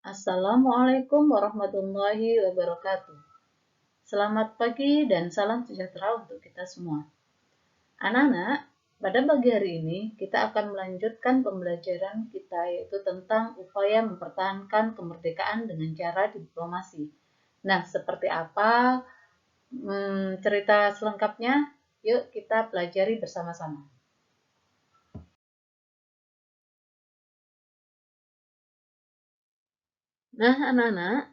Assalamualaikum warahmatullahi wabarakatuh. Selamat pagi dan salam sejahtera untuk kita semua. Anak-anak, pada pagi hari ini kita akan melanjutkan pembelajaran kita yaitu tentang upaya mempertahankan kemerdekaan dengan cara diplomasi. Nah, seperti apa cerita selengkapnya? Yuk kita pelajari bersama-sama. Nah, anak-anak,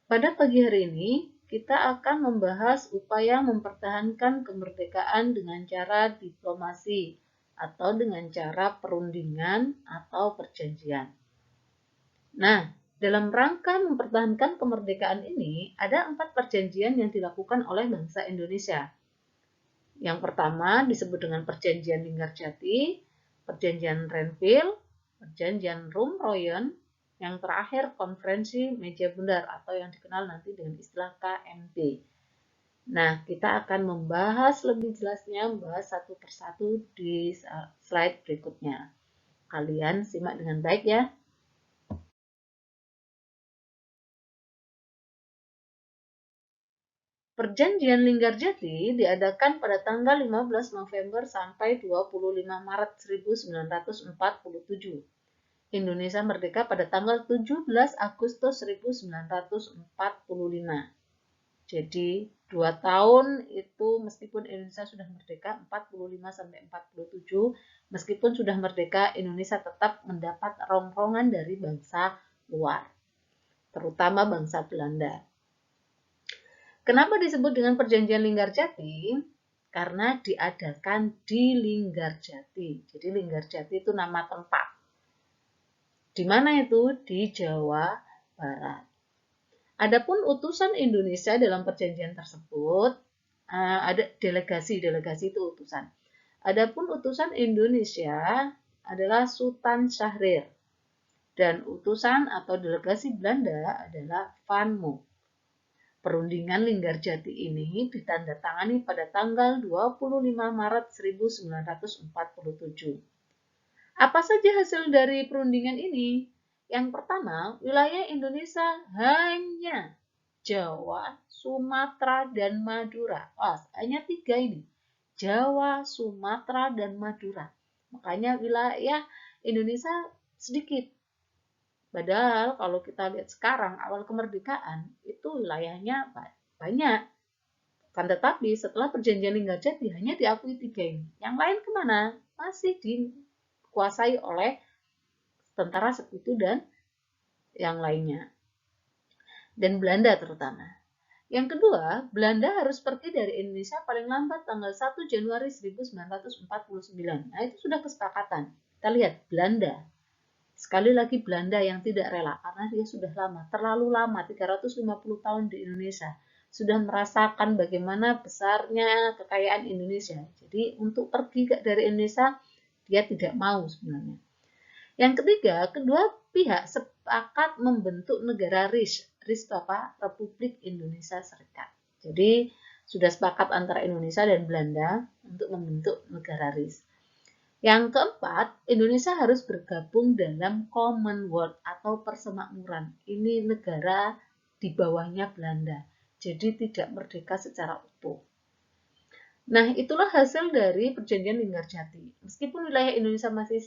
pada pagi hari ini, kita akan membahas upaya mempertahankan kemerdekaan dengan cara diplomasi atau dengan cara perundingan atau perjanjian. Nah, dalam rangka mempertahankan kemerdekaan ini, ada 4 perjanjian yang dilakukan oleh bangsa Indonesia. Yang pertama disebut dengan Perjanjian Linggarjati, Perjanjian Renville, Perjanjian Rumroyen, yang terakhir Konferensi Meja Bundar atau yang dikenal nanti dengan istilah KMB. Nah, kita akan membahas lebih jelasnya, membahas satu persatu di slide berikutnya. Kalian simak dengan baik ya. Perjanjian Linggarjati diadakan pada tanggal 15 November sampai 25 Maret 1947. Indonesia merdeka pada tanggal 17 Agustus 1945. Jadi 2 tahun itu meskipun Indonesia sudah merdeka 45 sampai 47, meskipun sudah merdeka Indonesia tetap mendapat rongrongan dari bangsa luar, terutama bangsa Belanda. Kenapa disebut dengan Perjanjian Linggarjati? Karena diadakan di Linggarjati. Jadi Linggarjati itu nama tempat. Di mana itu? Di Jawa Barat. Adapun utusan Indonesia dalam perjanjian tersebut, ada delegasi itu utusan. Adapun utusan Indonesia adalah Sultan Syahrir dan utusan atau delegasi Belanda adalah Van Mook. Perundingan Linggarjati ini ditandatangani pada tanggal 25 Maret 1947. Apa saja hasil dari perundingan ini? Yang pertama, wilayah Indonesia hanya Jawa, Sumatera, dan Madura. Hanya 3 ini. Jawa, Sumatera, dan Madura. Makanya wilayah Indonesia sedikit. Padahal kalau kita lihat sekarang, awal kemerdekaan, itu wilayahnya banyak. Kan tetapi setelah perjanjian Linggarjati hanya diakui 3 ini. Yang lain kemana? Masih dikuasai oleh tentara sekutu dan yang lainnya. Dan Belanda terutama. Yang kedua, Belanda harus pergi dari Indonesia paling lambat tanggal 1 Januari 1949. Nah, itu sudah kesepakatan. Kita lihat Belanda. Sekali lagi Belanda yang tidak rela karena dia sudah lama, terlalu lama, 350 tahun di Indonesia. Sudah merasakan bagaimana besarnya kekayaan Indonesia. Jadi untuk pergi dari Indonesia, dia tidak mau sebenarnya. Yang ketiga, kedua pihak sepakat membentuk negara RIS. RIS itu apa? Republik Indonesia Serikat. Jadi sudah sepakat antara Indonesia dan Belanda untuk membentuk negara RIS. Yang keempat, Indonesia harus bergabung dalam Commonwealth atau persemakmuran. Ini negara di bawahnya Belanda. Jadi tidak merdeka secara utuh. Nah, itulah hasil dari perjanjian Linggarjati. Meskipun wilayah Indonesia masih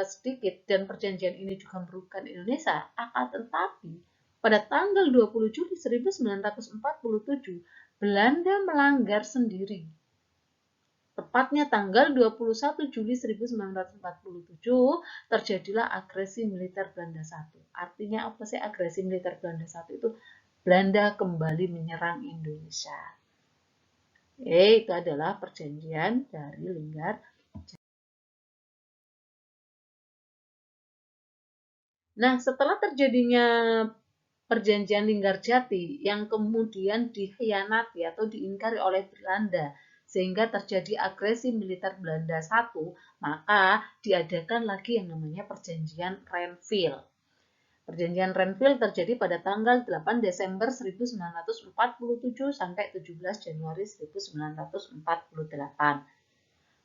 sedikit dan perjanjian ini juga merugikan Indonesia, akan tetapi pada tanggal 20 Juli 1947, Belanda melanggar sendiri. Tepatnya tanggal 21 Juli 1947 terjadilah agresi militer Belanda I. Artinya apa sih agresi militer Belanda I itu? Belanda kembali menyerang Indonesia. Itu adalah perjanjian dari Linggarjati. Nah, setelah terjadinya perjanjian Linggarjati yang kemudian dikhianati atau diingkari oleh Belanda sehingga terjadi agresi militer Belanda I, maka diadakan lagi yang namanya perjanjian Renville. Perjanjian Renville terjadi pada tanggal 8 Desember 1947 sampai 17 Januari 1948.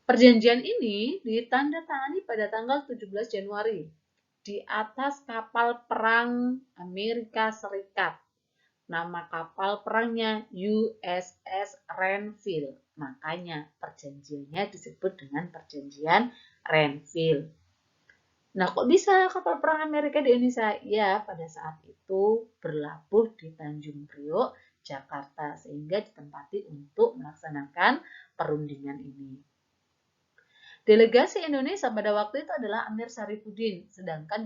Perjanjian ini ditandatangani pada tanggal 17 Januari di atas kapal perang Amerika Serikat. Nama kapal perangnya USS Renville. Makanya perjanjiannya disebut dengan perjanjian Renville. Nah, kok bisa kapal perang Amerika di Indonesia? Ya, pada saat itu berlabuh di Tanjung Priok, Jakarta, sehingga ditempati untuk melaksanakan perundingan ini. Delegasi Indonesia pada waktu itu adalah Amir Syarifuddin, sedangkan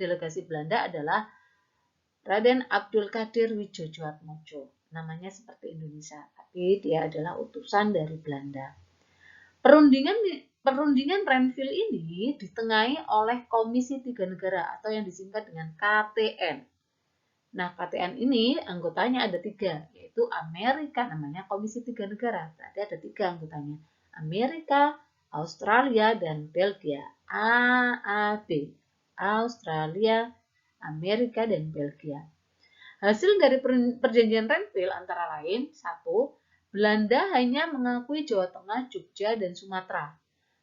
delegasi Belanda adalah Raden Abdul Qadir Wijojatmojo. Namanya seperti Indonesia, tapi dia adalah utusan dari Belanda. Perundingan Renville ini ditengahi oleh Komisi Tiga Negara atau yang disingkat dengan KTN. Nah, KTN ini anggotanya ada 3, yaitu Amerika, namanya Komisi Tiga Negara. Berarti ada 3 anggotanya. Amerika, Australia, dan Belgia. AAB. Australia, Amerika, dan Belgia. Hasil dari perjanjian Renville antara lain, 1. Belanda hanya mengakui Jawa Tengah, Jogja, dan Sumatera.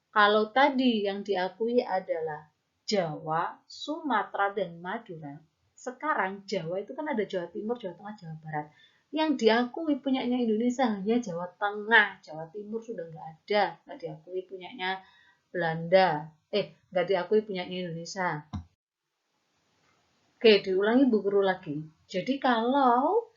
Kalau tadi yang diakui adalah Jawa, Sumatera, dan Madura, sekarang Jawa itu kan ada Jawa Timur, Jawa Tengah, Jawa Barat. Yang diakui punyanya Indonesia hanya Jawa Tengah, Jawa Timur sudah nggak ada, nggak diakui punyanya Belanda. Nggak diakui punyanya Indonesia. Oke, diulangi Bu Guru lagi. Jadi kalau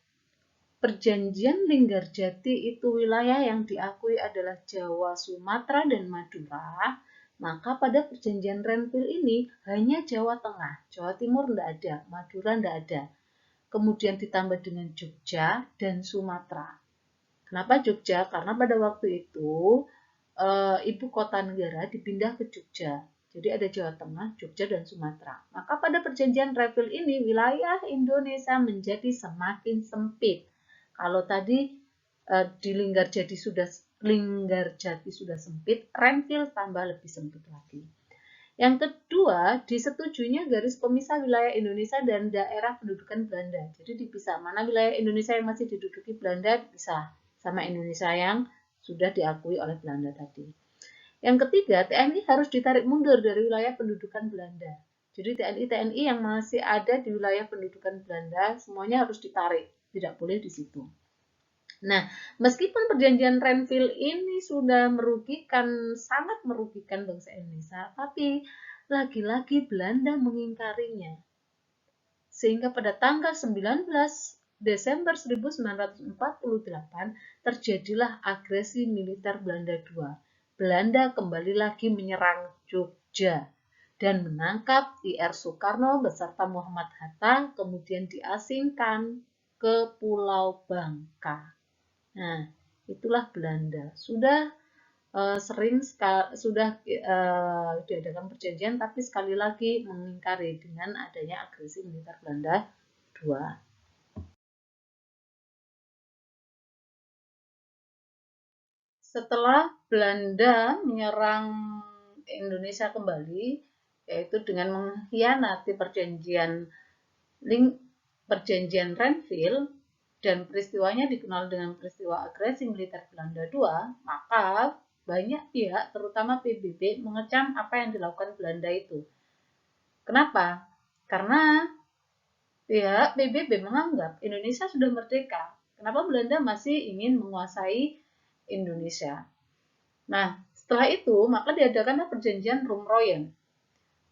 Perjanjian Linggarjati itu wilayah yang diakui adalah Jawa, Sumatera, dan Madura, maka pada perjanjian Renville ini hanya Jawa Tengah, Jawa Timur tidak ada, Madura tidak ada. Kemudian ditambah dengan Jogja dan Sumatera. Kenapa Jogja? Karena pada waktu itu ibu kota negara dipindah ke Jogja. Jadi ada Jawa Tengah, Jogja, dan Sumatera. Maka pada perjanjian Renville ini wilayah Indonesia menjadi semakin sempit. Kalau tadi di Linggarjati sudah sempit, Renville tambah lebih sempit lagi. Yang kedua, disetujuinya garis pemisah wilayah Indonesia dan daerah pendudukan Belanda. Jadi dipisah, mana wilayah Indonesia yang masih diduduki Belanda dipisah sama Indonesia yang sudah diakui oleh Belanda tadi. Yang ketiga, TNI harus ditarik mundur dari wilayah pendudukan Belanda. Jadi TNI yang masih ada di wilayah pendudukan Belanda semuanya harus ditarik, tidak boleh di situ. Nah, meskipun perjanjian Renville ini sudah sangat merugikan bangsa Indonesia, tapi lagi-lagi Belanda mengingkarinya. Sehingga pada tanggal 19 Desember 1948 terjadilah agresi militer Belanda II. Belanda kembali lagi menyerang Jogja dan menangkap I.R. Soekarno beserta Muhammad Hatta, kemudian diasingkan ke Pulau Bangka. Nah, itulah Belanda. Sudah diadakan perjanjian, tapi sekali lagi mengingkari dengan adanya agresi militer Belanda II. Setelah Belanda menyerang Indonesia kembali, yaitu dengan mengkhianati perjanjian Renville, dan peristiwanya dikenal dengan peristiwa agresi militer Belanda II, maka banyak pihak, terutama PBB, mengecam apa yang dilakukan Belanda itu. Kenapa? Karena pihak PBB menganggap Indonesia sudah merdeka. Kenapa Belanda masih ingin menguasai Indonesia? Nah, setelah itu, maka diadakanlah perjanjian Roem-Royen.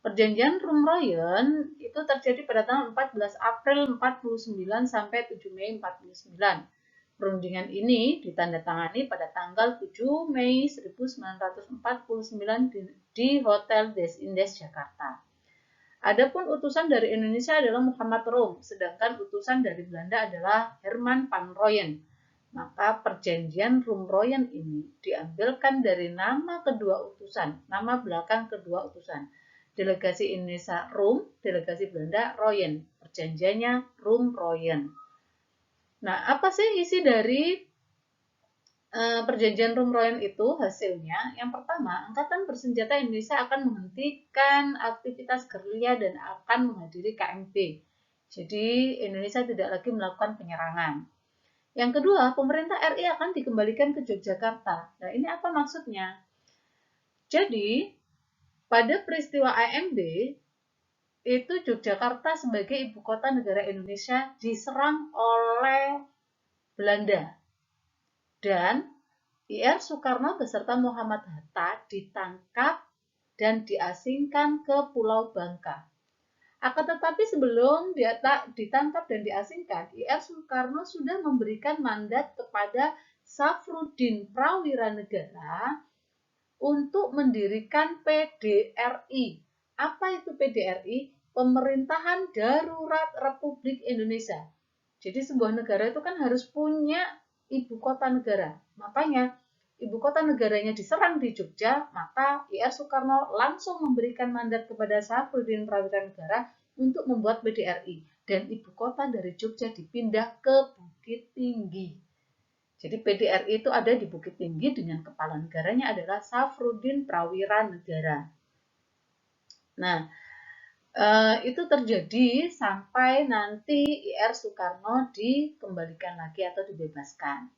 Perjanjian Roem-Royen itu terjadi pada tanggal 14 April 49 sampai 7 Mei 49. Perundingan ini ditandatangani pada tanggal 7 Mei 1949 di Hotel Des Indes, Jakarta. Adapun utusan dari Indonesia adalah Muhammad Rom, sedangkan utusan dari Belanda adalah Herman van Rooyen. Maka perjanjian Roem-Royen ini diambilkan dari nama belakang kedua utusan. Delegasi Indonesia Rom, delegasi Belanda Rooyen. Perjanjiannya Roem-Royen. Nah, apa sih isi dari perjanjian Roem-Royen itu? Hasilnya, yang pertama, Angkatan Bersenjata Indonesia akan menghentikan aktivitas gerilya dan akan menghadiri KMP. Jadi, Indonesia tidak lagi melakukan penyerangan. Yang kedua, pemerintah RI akan dikembalikan ke Yogyakarta. Nah, ini apa maksudnya? Jadi, pada peristiwa AMB, itu Yogyakarta sebagai ibu kota negara Indonesia diserang oleh Belanda. Dan Ir Soekarno beserta Muhammad Hatta ditangkap dan diasingkan ke Pulau Bangka. Akan tetapi sebelum ditangkap dan diasingkan, Ir Soekarno sudah memberikan mandat kepada Safruddin Prawiranegara untuk mendirikan PDRI. Apa itu PDRI? Pemerintahan Darurat Republik Indonesia. Jadi sebuah negara itu kan harus punya ibu kota negara. Makanya ibu kota negaranya diserang di Jogja, maka Ir Soekarno langsung memberikan mandat kepada Safruddin Prawiranegara untuk membuat PDRI. Dan ibu kota dari Jogja dipindah ke Bukit Tinggi. Jadi PDRI itu ada di Bukit Tinggi dengan kepala negaranya adalah Safruddin Prawiranegara. Nah, itu terjadi sampai nanti Ir Soekarno dikembalikan lagi atau dibebaskan.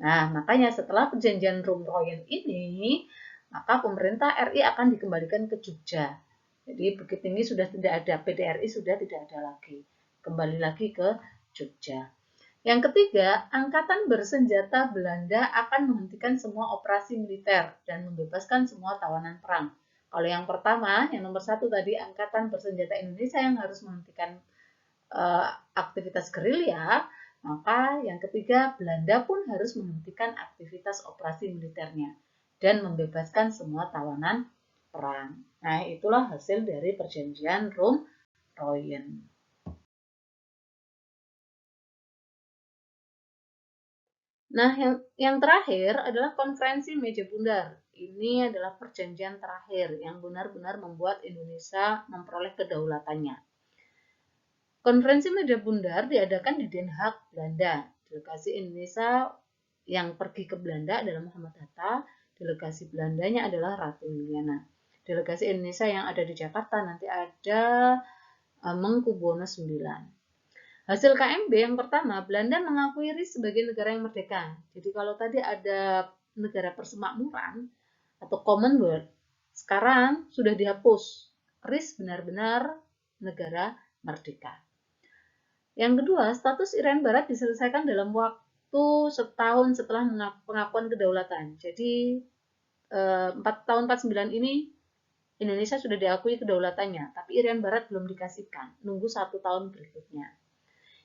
Nah, makanya setelah perjanjian Rum-Royen ini, maka pemerintah RI akan dikembalikan ke Jogja. Jadi Bukit Tinggi sudah tidak ada, PDRI sudah tidak ada lagi. Kembali lagi ke Jogja. Yang ketiga, Angkatan Bersenjata Belanda akan menghentikan semua operasi militer dan membebaskan semua tawanan perang. Kalau yang pertama, yang nomor 1 tadi, Angkatan Bersenjata Indonesia yang harus menghentikan aktivitas gerilya, maka yang ketiga, Belanda pun harus menghentikan aktivitas operasi militernya dan membebaskan semua tawanan perang. Nah, itulah hasil dari perjanjian Rum-Royen. Nah, yang terakhir adalah konferensi meja bundar. Ini adalah perjanjian terakhir yang benar-benar membuat Indonesia memperoleh kedaulatannya. Konferensi meja bundar diadakan di Den Haag, Belanda. Delegasi Indonesia yang pergi ke Belanda adalah Muhammad Hatta, delegasi Belandanya adalah Ratu Juliana. Delegasi Indonesia yang ada di Jakarta nanti ada Mangkubuwono IX. Hasil KMB yang pertama, Belanda mengakui RI sebagai negara yang merdeka. Jadi kalau tadi ada negara persemakmuran atau Commonwealth, sekarang sudah dihapus. RI benar-benar negara merdeka. Yang kedua, status Irian Barat diselesaikan dalam waktu setahun setelah pengakuan kedaulatan. Jadi tahun 49 ini Indonesia sudah diakui kedaulatannya, tapi Irian Barat belum dikasihkan. Nunggu 1 tahun berikutnya.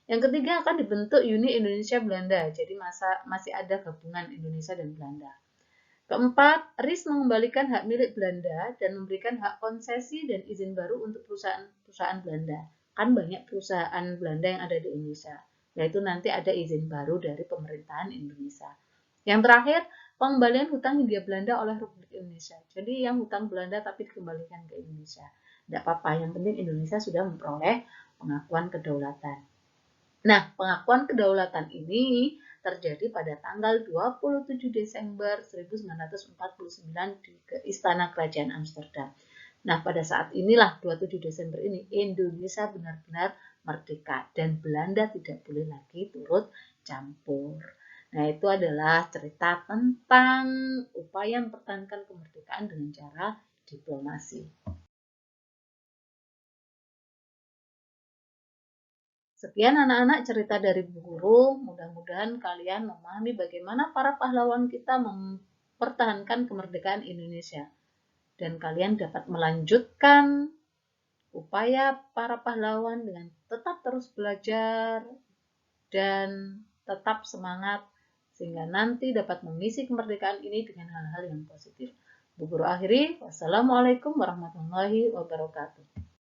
Yang ketiga akan dibentuk Uni Indonesia Belanda, jadi masih ada gabungan Indonesia dan Belanda. Keempat, RIS mengembalikan hak milik Belanda dan memberikan hak konsesi dan izin baru untuk perusahaan Belanda. Kan banyak perusahaan Belanda yang ada di Indonesia, yaitu nanti ada izin baru dari pemerintahan Indonesia. Yang terakhir, pengembalian hutang Hindia Belanda oleh Republik Indonesia. Jadi yang hutang Belanda tapi dikembalikan ke Indonesia. Tidak apa-apa, yang penting Indonesia sudah memperoleh pengakuan kedaulatan. Nah, pengakuan kedaulatan ini terjadi pada tanggal 27 Desember 1949 di Istana Kerajaan Amsterdam. Nah, pada saat inilah 27 Desember ini Indonesia benar-benar merdeka dan Belanda tidak boleh lagi turut campur. Nah, itu adalah cerita tentang upaya mempertahankan kemerdekaan dengan cara diplomasi. Sekian anak-anak cerita dari Bu Guru, mudah-mudahan kalian memahami bagaimana para pahlawan kita mempertahankan kemerdekaan Indonesia. Dan kalian dapat melanjutkan upaya para pahlawan dengan tetap terus belajar dan tetap semangat sehingga nanti dapat mengisi kemerdekaan ini dengan hal-hal yang positif. Bu Guru akhiri, wassalamualaikum warahmatullahi wabarakatuh.